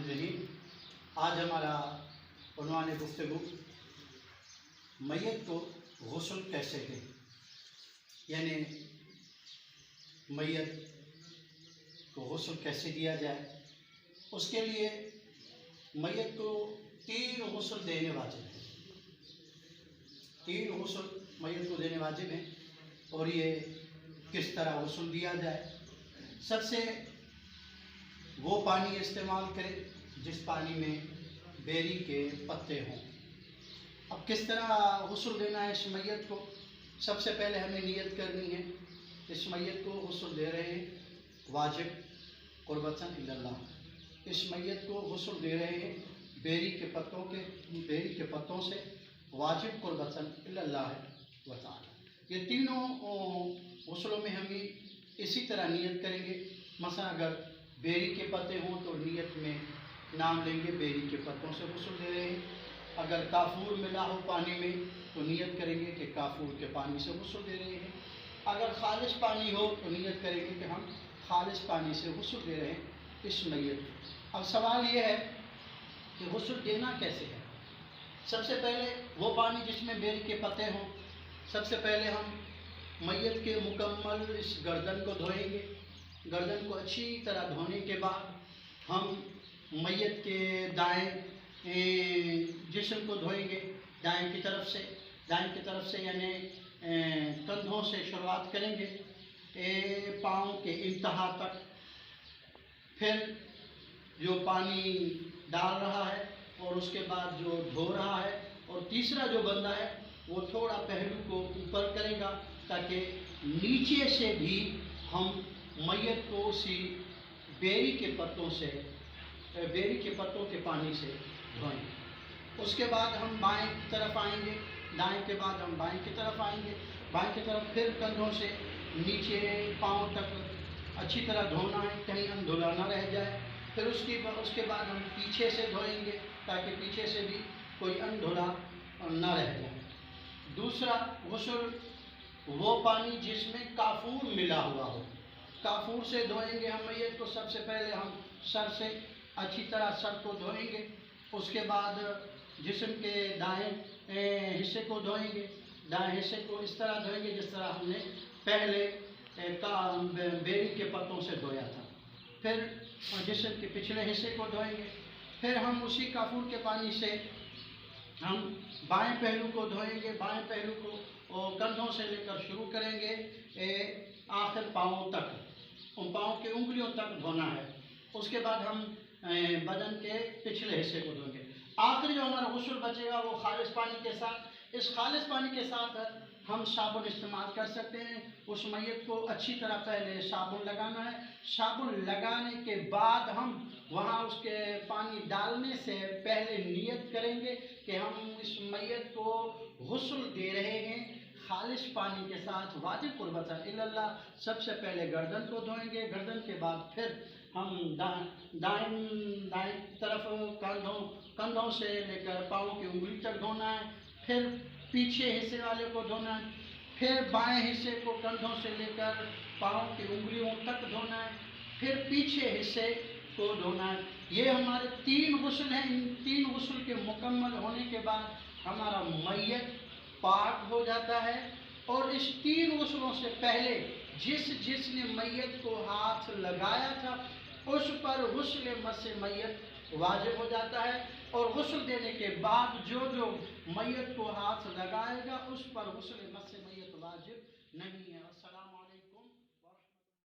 नाज़रीन, आज हमारा उन्वान गुफ्तगू मैयत को गुस्ल कैसे दें, यानी मैयत को गुस्ल कैसे दिया जाए। उसके लिए मैयत को 3 गुस्ल देने वाजिब हैं। 3 गुस्ल मैयत को देने वाजिब हैं। और ये किस तरह गुस्ल दिया जाए। सबसे वो पानी इस्तेमाल करें जिस पानी में बेरी के पत्ते हों। अब किस तरह गुस्ल देना है इस मैयत को। सबसे पहले हमें नियत करनी है, इस मैयत को गुस्ल दे रहे हैं वाजिब कुर्बतन इल्लल्लाह। इस मैयत को गुस्ल दे रहे हैं बेरी के पत्तों से वाजिब कुर्बतन इल्लल्लाह व तआला। ये तीनों गुस्लों में हम इसी तरह नियत करेंगे। मसलन अगर बेरी के पत्ते हों तो नियत में नाम लेंगे बेरी के पत्तों से गुस्ल दे रहे हैं। अगर काफूर मिला हो पानी में तो नियत करेंगे कि काफूर के पानी से गुस्ल दे रहे हैं। अगर खालिश पानी हो तो नियत करेंगे कि हम खालिश पानी से गुस्ल दे रहे हैं इस मैयत को। अब सवाल ये है कि गुस्ल देना कैसे है। सबसे पहले वो पानी जिसमें बेरी के पत्ते हों, सबसे पहले हम मैयत के मुकम्मल इस गर्दन को धोएंगे। गर्दन को अच्छी तरह धोने के बाद हम मैयत के दाएं जिस्म को धोएंगे। दाएं की तरफ से यानी कंधों से शुरुआत करेंगे पाँव के इंतहा तक। फिर जो पानी डाल रहा है और उसके बाद जो धो रहा है, और तीसरा जो बंदा है वो थोड़ा पहलू को ऊपर करेगा ताकि नीचे से भी हम मैयत को उसी बेरी के पत्तों के पानी से धोएं। उसके बाद हम बाएं की तरफ आएंगे, दाएं के बाद हम बाएं की तरफ आएंगे। बाएं की तरफ फिर कंधों से नीचे पाँव तक अच्छी तरह धोना है, कहीं अनधुला ना रह जाए। फिर उसके बाद हम पीछे से धोएंगे ताकि पीछे से भी कोई अनधुला ना रह जाए। दूसरा गुस्ल वो पानी जिसमें काफूर मिला हुआ हो, काफूर से धोएंगे हम मैयत को। सबसे पहले हम सर से अच्छी तरह सर को धोएंगे। उसके बाद जिस्म के दाएं हिस्से को धोएंगे। दाएं हिस्से को इस तरह धोएंगे जिस तरह हमने पहले बेरी के पत्तों से धोया था। फिर जिस्म के पिछले हिस्से को धोएंगे। फिर हम उसी काफूर के पानी से हम बाएं पहलू को धोएंगे। बाएं पहलू को कंधों से लेकर शुरू करेंगे आखिर पाँव तक, उन पाँव की उंगलियों तक धोना है। उसके बाद हम बदन के पिछले हिस्से को धोएंगे। आखिर जो हमारा गुस्ल बचेगा वो खालिश पानी के साथ। इस खालिश पानी के साथ हम साबुन इस्तेमाल कर सकते हैं। उस मैयत को अच्छी तरह पहले साबुन लगाना है। साबुन लगाने के बाद हम वहाँ उसके पानी डालने से पहले नियत करेंगे कि हम इस मैयत को गुस्ल दे रहे हैं खालिश पानी के साथ वाजिब कुर्बतन इल्लल्लाह। सबसे पहले गर्दन को धोएंगे। गर्दन के बाद फिर हम दाएं तरफ कंधों से लेकर पाँव की उंगली तक धोना है। फिर पीछे हिस्से वाले को धोना है। फिर बाएं हिस्से को कंधों से लेकर पाँव की उंगलियों तक धोना है। फिर पीछे हिस्से को धोना है। ये हमारे 3 गुस्ल हैं। इन 3 गुस्ल के मुकम्मल होने के बाद हमारा मैयत पाक हो जाता है। और इस 3 गुस्लों से पहले जिसने मैयत को हाथ लगाया था उस पर गुस्ल मस्से मैयत वाजिब हो जाता है। और गुस्ल देने के बाद जो मैयत को हाथ लगाएगा उस पर गुस्ल मस्से मैयत वाजिब नहीं है।